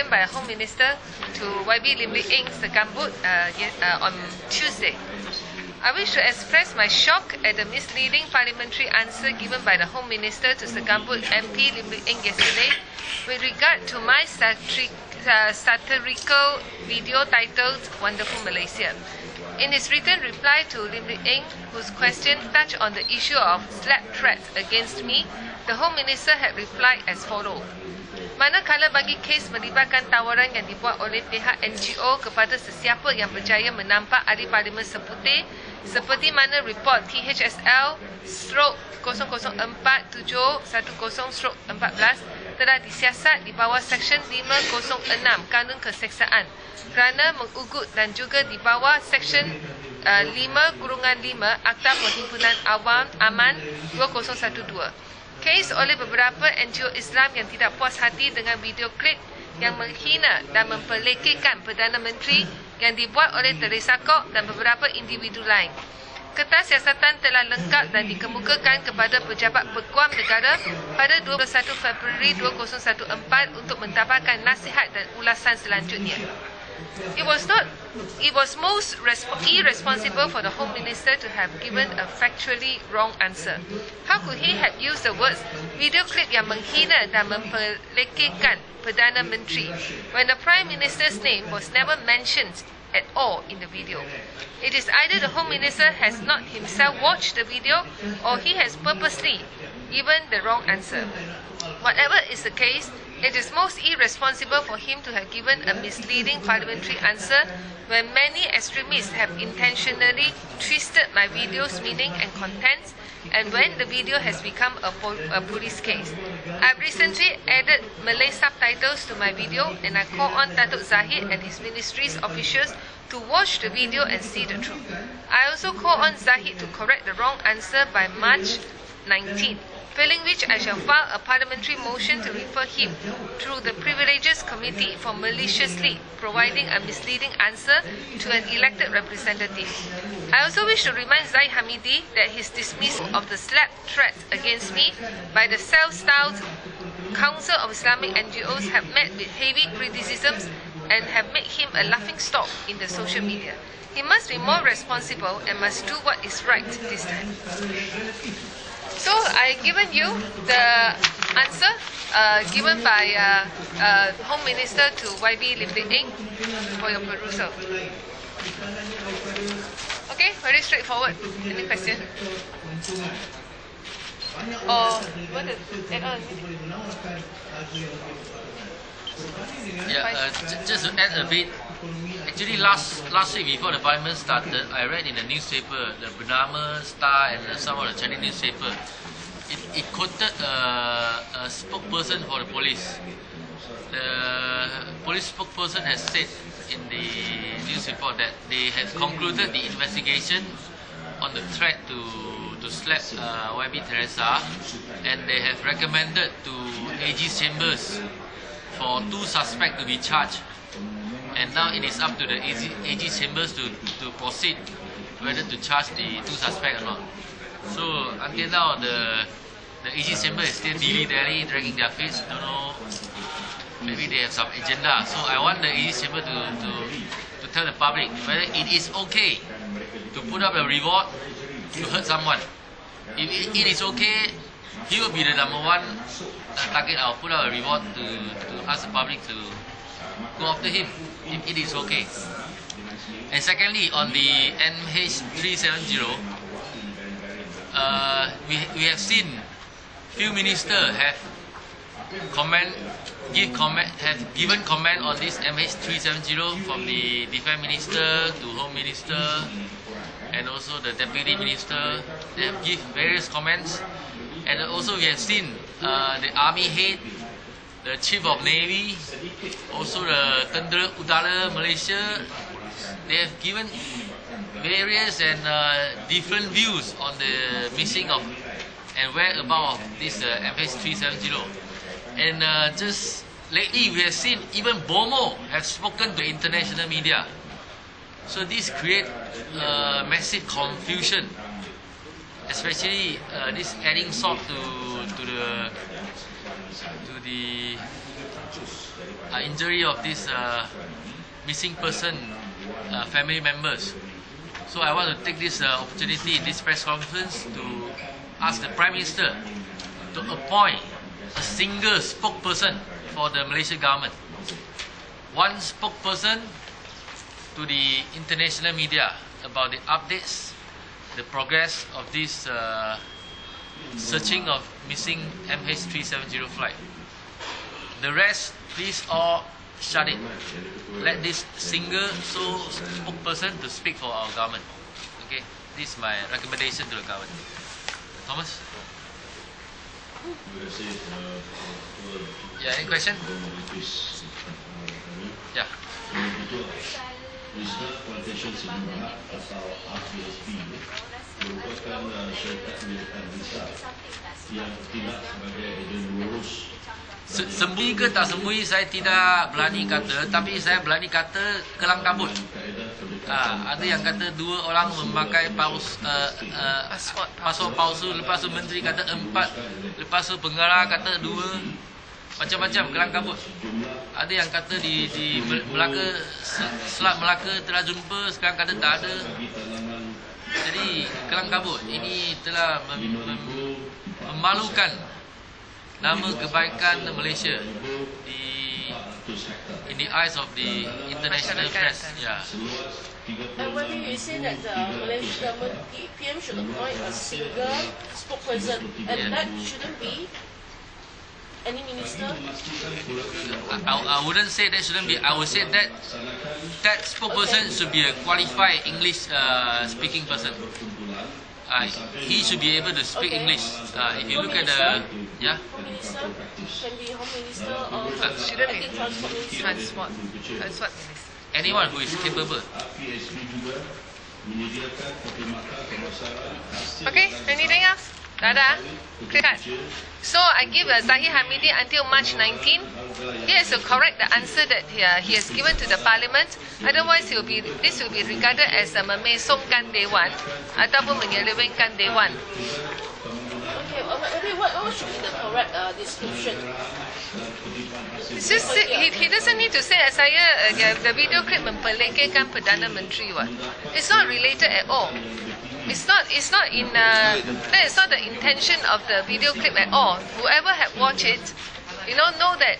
given by a Home Minister to YB Lim Lee Eng Segambut on Tuesday. I wish to express my shock at the misleading parliamentary answer given by the Home Minister to Segambut MP Lim Lee Eng yesterday with regard to my satirical video titled Wonderful Malaysia. In his written reply to Lim Lee Eng, whose question touched on the issue of slap threats against me, the Home Minister had replied as follows. Manakala bagi kes melibatkan tawaran yang dibuat oleh pihak NGO kepada sesiapa yang berjaya menampak ahli parlimen seputih seperti mana report THSL/004-710/14 telah disiasat di bawah Seksyen 506 Kanun Keseksaan kerana mengugut dan juga di bawah Seksyen 5/5 Akta Perhimpunan Awam Aman 2012. Kes oleh beberapa NGO Islam yang tidak puas hati dengan video klip yang menghina dan memperlekehkan Perdana Menteri yang dibuat oleh Teresa Kok dan beberapa individu lain. Kertas siasatan telah lengkap dan dikemukakan kepada pejabat Peguam Negara pada 21 Februari 2014 untuk mendapatkan nasihat dan ulasan selanjutnya. It was most irresponsible for the Home Minister to have given a factually wrong answer. How could he have used the words video clip yang menghina dan memperlekehkan Perdana Menteri when the Prime Minister's name was never mentioned at all in the video? It is either the Home Minister has not himself watched the video or he has purposely given the wrong answer. Whatever is the case, it is most irresponsible for him to have given a misleading parliamentary answer when many extremists have intentionally twisted my video's meaning and contents and when the video has become a police case. I've recently added Malay subtitles to my video and I call on Datuk Zahid and his ministry's officials to watch the video and see the truth. I also call on Zahid to correct the wrong answer by March 19. Failing which, I shall file a parliamentary motion to refer him through the Privileges Committee for maliciously providing a misleading answer to an elected representative. I also wish to remind Zahid Hamidi that his dismissal of the slap threat against me by the self-styled Council of Islamic NGOs have met with heavy criticisms and have made him a laughingstock in the social media. He must be more responsible and must do what is right this time. So I given you the answer given by Home Minister to YB Lim Lee Eng for your perusal. Okay, very straightforward. Any question? Or what is add on? Yeah, just to add a bit. Actually, last week before the parliament started, I read in the newspaper, the Bernama, Star, and some of the Chinese newspaper. It quoted a spokesperson for the police. The police spokesperson has said in the news report that they have concluded the investigation on the threat to slap YB Teresa, and they have recommended to AG Chambers for 2 suspects to be charged. And now it is up to the AG Chambers to proceed whether to charge the 2 suspects or not. So until now, the AG Chamber is still dilly-dally, dragging their feet. Don't know, maybe they have some agenda. So I want the AG Chamber to tell the public whether it is okay to put up a reward to hurt someone. If it is okay, he will be the #1 target. I'll put up a reward to ask the public to go after him if it is okay. And secondly, on the MH370, we have seen few ministers have given comment on this MH370, from the Defence Minister to Home Minister and also the Deputy Minister. They have given various comments, and also we have seen the Army Head, the Chief of Navy, also the Tentera Udara Malaysia. They have given various and different views on the missing of and whereabouts of this MH370. And just lately we have seen even BOMO have spoken to international media. So this creates massive confusion, especially this adding salt to the injury of this missing person family members. So I want to take this opportunity in this press conference to ask the Prime Minister to appoint a single spokesperson for the Malaysian government. One spokesperson to the international media about the updates, the progress of this searching of missing MH370 flight. The rest, please all shut it. Let this single spokesperson to speak for our government. Okay, this is my recommendation to the government. Thomas? Yeah, any question? Yeah. Reserve Plantation Selimah atau RPSB merupakan syarikat militan besar yang tidak sebagai agen lurus. Sembunyi ke tak sembunyi saya tidak berani kata, tapi saya berani kata kelang kabut. Ada yang kata 2 orang memakai pasport palsu, lepas tu menteri kata 4, lepas tu pengarah kata 2. Macam-macam kelang kabut. Ada yang kata di Melaka, Selat Melaka telah jumpa, sekarang kata tak ada. Jadi kelang kabut. Ini telah memalukan nama kebaikan Malaysia in the eyes of the international press. Yeah. And whether you say that the Malaysian government PM should appoint a single spokesperson, and that shouldn't be any minister? I wouldn't say that shouldn't be. I would say that spokesperson should be a qualified English speaking person. He should be able to speak English. If you look at the Home minister can be home minister or shouldn't be transport minister. transport minister. anyone who is capable. Okay, anything else? Dada? Clear cut. So I give Zahir Hamidi until March 19. He has to correct the answer that he has given to the Parliament. Otherwise, this will be regarded as a memesongkan Dewan ataupun menyelewengkan Dewan. Okay, what should be the correct description? It's just, he doesn't need to say the video clip mempelekehkan Perdana Menteri. It's not related at all. It's not that is not the intention of the video clip at all. Whoever had watched it, know that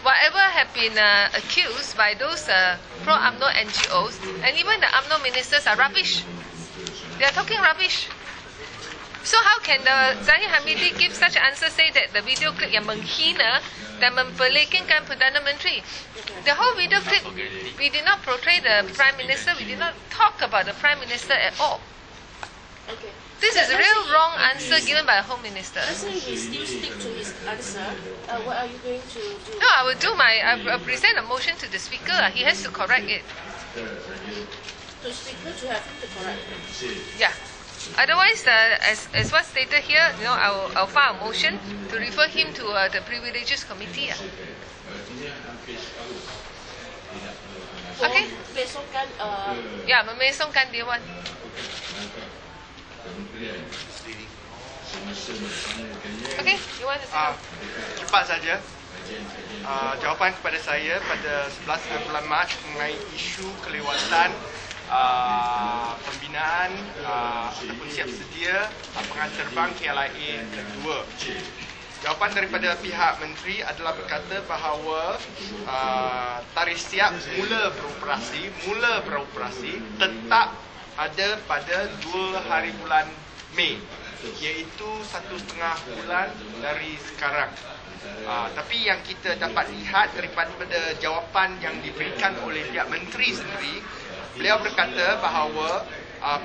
whatever have been accused by those pro-UMNO NGOs and even the UMNO ministers are rubbish. They are talking rubbish. So how can the Zahir Hamidi give such an answer, say that the video clip yang menghina dan mempelekehkan Perdana Menteri? The whole video clip, we did not portray the Prime Minister, we did not talk about the Prime Minister at all. Okay. This is a real wrong answer given by a Home Minister. Let's say he still stick to his answer. What are you going to do? No, I will present a motion to the Speaker. He has to correct it. To Speaker to have him to correct. Yeah. Otherwise, as what's stated here, I'll file a motion to refer him to the Privileges Committee. Okay. Besokkan. Yeah, memesongkan Dewan. Okay, you want to say? Cepat saja. Jawapan kepada saya pada 11 bulan Mac mengenai isu kelewatan pembinaan ataupun siap sedia lapangan terbang KLIA kedua. Jawapan daripada pihak menteri adalah berkata bahawa tarikh siap mula beroperasi tetap ada pada 2 hari bulan Mei, iaitu 1.5 bulan dari sekarang. Tapi yang kita dapat lihat daripada jawapan yang diberikan oleh pihak menteri sendiri, beliau berkata bahawa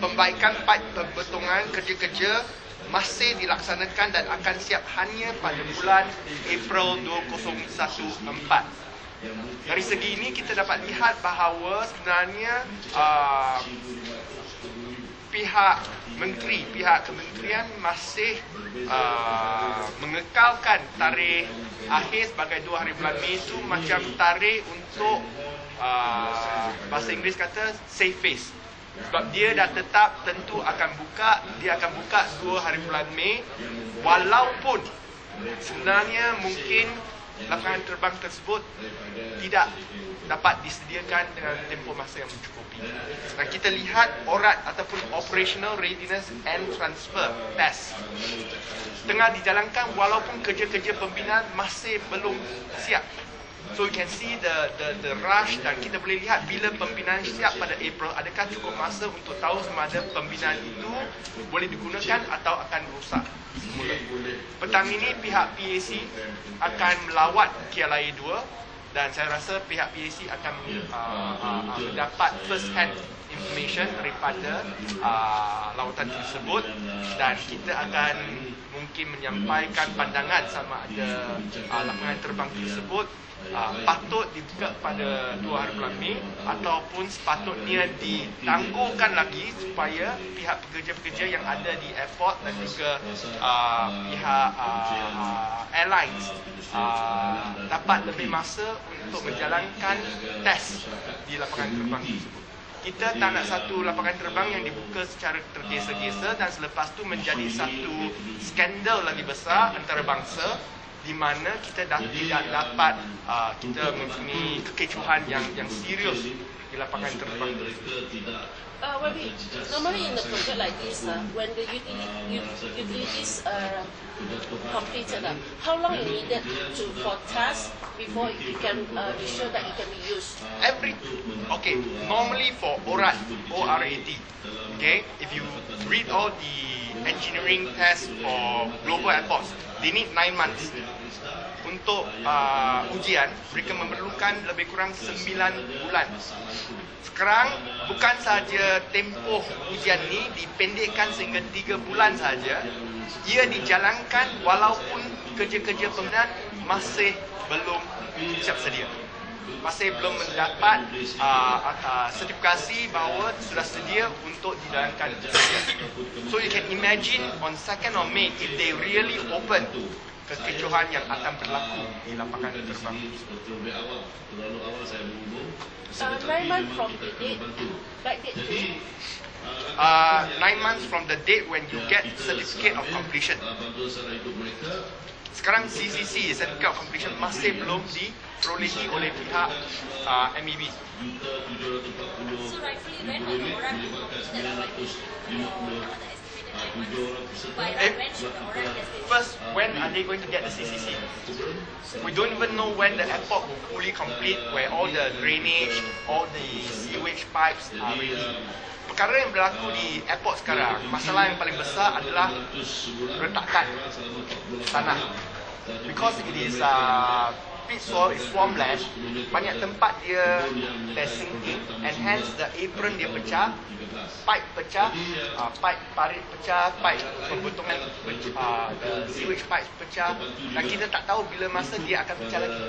pembaikan pipe pembetongan kerja-kerja masih dilaksanakan dan akan siap hanya pada bulan April 2014. Dari segi ini kita dapat lihat bahawa sebenarnya pihak kementerian masih mengekalkan tarikh akhir sebagai 2 hari bulan Mei itu macam tarikh untuk bahasa Inggeris kata safe face. Sebab dia dah tetap tentu akan buka 2 hari bulan Mei, walaupun sebenarnya mungkin lapangan terbang tersebut tidak dapat disediakan dengan tempoh masa yang mencukupi. Dan kita lihat ORAT ataupun Operational Readiness and Transfer Test tengah dijalankan walaupun kerja-kerja pembinaan masih belum siap. So you can see the rush, dan kita boleh lihat bila pembinaan siap pada April, adakah cukup masa untuk tahu sama ada pembinaan itu boleh digunakan atau akan rusak semula. Petang ini pihak PAC akan melawat KLIA 2 dan saya rasa pihak PAC akan mendapat first hand information daripada lawatan tersebut, dan kita akan mungkin menyampaikan pandangan sama ada lapangan terbang tersebut patut dibuka pada 2 hari bulan Mei ataupun sepatutnya ditangguhkan lagi supaya pihak pekerja-pekerja yang ada di airport dan juga pihak airlines dapat lebih masa untuk menjalankan test di lapangan terbang tersebut. Kita tak nak satu lapangan terbang yang dibuka secara tergesa-gesa dan selepas tu menjadi satu skandal lagi besar antarabangsa di mana kita tidak dapat kita mempunyai kekecohan yang serius di lapangan terbang tersebut. Normally in a project like this, when the utilities are completed, how long you needed for tasks before you can be sure that it can be used? Normally for ORAT, O-R-A-T, okay, if you read all the engineering tests for global airports, they need 9 months. Untuk ujian, mereka memerlukan lebih kurang 9 bulan. Sekarang, bukan sahaja tempoh ujian ini dipendekkan sehingga 3 bulan sahaja, ia dijalankan walaupun kerja-kerja pembinaan masih belum siap sedia. Masih belum mendapat sertifikasi bahawa sudah sedia untuk dijalankan. So you can imagine on 2nd of May, if they really open, kekecohan yang akan berlaku di lapangan terbang. 9 months from the date, back date. 9 months from the date when you get certificate of completion. Sekarang CCC, certificate of completion, masih belum diperolehi oleh pihak MEB. So rightfully when will the ORAT be completed? First, when are they going to get the CCC? We don't even know when the airport will fully complete, where all the drainage, all the sewage pipes are ready. Perkara yang berlaku di airport sekarang, masalah yang paling besar adalah retakan tanah. Because it is pit soil, is swampland, banyak tempat dia sinking, and hence the apron dia pecah, pipe pecah, pipe parit pecah, pipe pembutungan the sewage pipe pecah, dan kita tak tahu bila masa dia akan pecah lagi.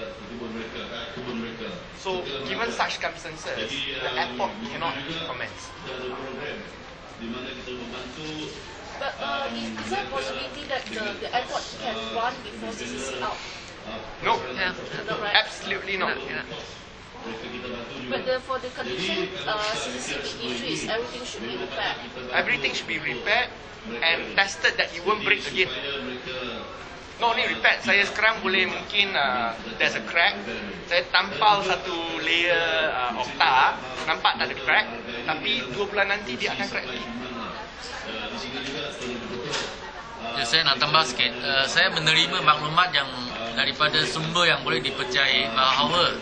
So given such circumstances, the airport cannot commence. But is there a possibility that the airport can run before CCC out? No, Yeah. Not right. absolutely not. But for the condition CCC issues, everything should be repaired. Everything should be repaired and tested that it won't break again. No, ni repaired. Saya sekarang boleh mungkin there's a crack. Saya tampal satu layer of tar, nampak tak ada crack, tapi 2 bulan nanti dia akan crack lagi. Saya nak tambah sikit. Saya menerima maklumat yang daripada sumber yang boleh dipercayai bahawa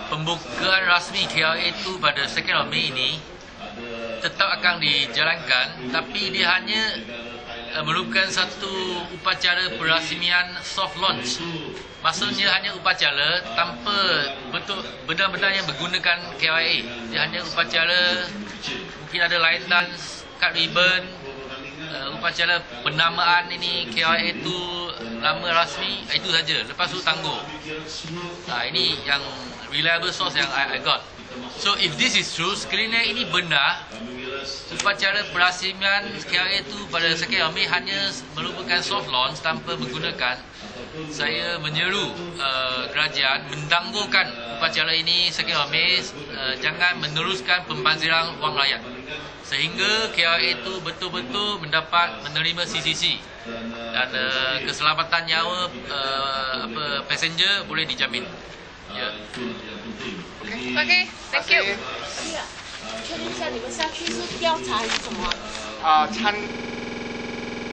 pembukaan rasmi KLIA itu pada 2nd of May ini tetap akan dijalankan, tapi dia hanya merupakan satu upacara perasmian soft launch. Maksudnya hanya upacara tanpa betul benar-benarnya menggunakan KLIA. Dia hanya upacara, mungkin ada line dance, cut ribbon, upacara penamaan ini KLIA itu nama rasmi, itu saja. Lepas tu tangguh. Ini yang reliable source yang I got. So if this is true, sekiranya ini benar, upacara perasmian KLIA itu pada 2nd of May hanya merupakan soft launch tanpa menggunakan, saya menyeru kerajaan mentangguhkan upacara ini 2nd of May, jangan meneruskan pembaziran wang rakyat sehingga KLIA itu betul-betul mendapat menerima CCC. dan keselamatan nyawa passenger boleh dijamin. Ya. Okay, thank you. 确认一下，你们下去是调查还是什么？参